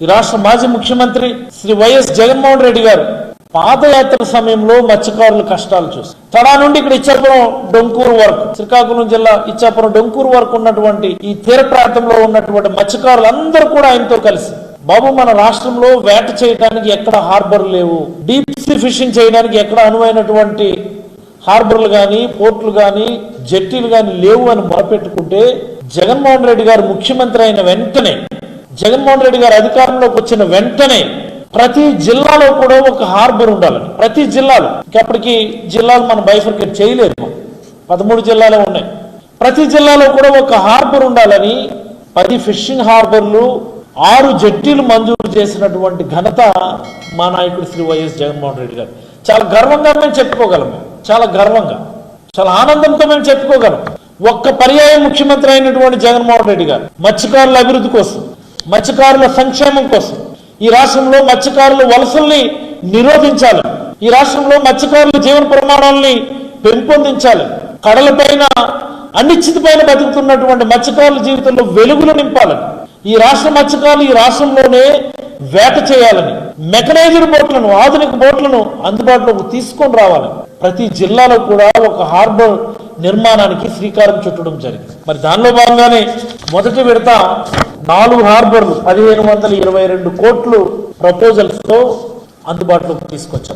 ఈ రాష్ట్ర మాజీ ముఖ్యమంత్రి శ్రీ వైఎస్ జగన్మోహన్ రెడ్డి గారు పాదయాత్ర సమయంలో మత్స్యకారుల కష్టాలు చూసి తడా నుండి ఇక్కడ ఇచ్చాపురం డొంకూరు వరకు శ్రీకాకుళం జిల్లా ఇచ్చాపురం డొంకూరు వరకు ఉన్నటువంటి ఈ తీర ప్రాంతంలో ఉన్నటువంటి మత్స్యకారులు అందరూ కూడా ఆయనతో కలిసి బాబు మన రాష్ట్రంలో వేట చేయడానికి ఎక్కడ హార్బర్ లేవు, డీప్ సీ ఫిషింగ్ చేయడానికి ఎక్కడ అనువైనటువంటి హార్బర్లు కానీ పోర్టులు కానీ జెట్టీలు కానీ లేవు అని మొరపెట్టుకుంటే జగన్మోహన్ రెడ్డి గారు ముఖ్యమంత్రి అయిన వెంటనే జగన్మోహన్ రెడ్డి గారు అధికారంలోకి వచ్చిన వెంటనే ప్రతి జిల్లాలో కూడా ఒక హార్బర్ ఉండాలని, ప్రతి జిల్లాలో ఇప్పటికీ జిల్లాలు మనం బైఫర్కేట్ చేయలేము, 13 జిల్లాలే ఉన్నాయి. ప్రతి జిల్లాలో కూడా ఒక హార్బర్ ఉండాలని 10 ఫిషింగ్ హార్బర్లు 6 జెట్టీలు మంజూరు చేసినటువంటి ఘనత మా నాయకుడు శ్రీ వైఎస్ జగన్మోహన్ రెడ్డి గారు. చాలా గర్వంగా మేము చెప్పుకోగలం, చాలా గర్వంగా చాలా ఆనందంతో మేము చెప్పుకోగలం. ఒక్క పర్యాయం ముఖ్యమంత్రి అయినటువంటి జగన్మోహన్ రెడ్డి గారు మత్స్యకారుల అభివృద్ధి కోసం, మత్స్యకారుల సంక్షేమం కోసం, ఈ రాష్ట్రంలో మత్స్యకారుల వలసల్ని నిరోధించాలి, ఈ రాష్ట్రంలో మత్స్యకారుల జీవన ప్రమాణాలని పెంపొందించాలి, కడలపైన అనిశ్చితపైన బతుకుతున్నటువంటి మత్స్యకారుల జీవితంలో వెలుగులు నింపాలని, ఈ రాష్ట్ర మత్స్యకారులు ఈ రాష్ట్రంలోనే వేట చేయాలని, మెకనైజ్డ్ బోట్లను ఆధునిక బోట్లను అందుబాటులోకి తీసుకొని రావాలని ప్రతి జిల్లాలో కూడా ఒక హార్బర్ నిర్మాణానికి శ్రీకారం చుట్టడం జరిగింది. మరి దానిలో భాగంగానే మొదటి విడత 4 హార్బర్లు 1522 కోట్లు ప్రపోజల్స్ తో అందుబాటులోకి తీసుకొచ్చారు.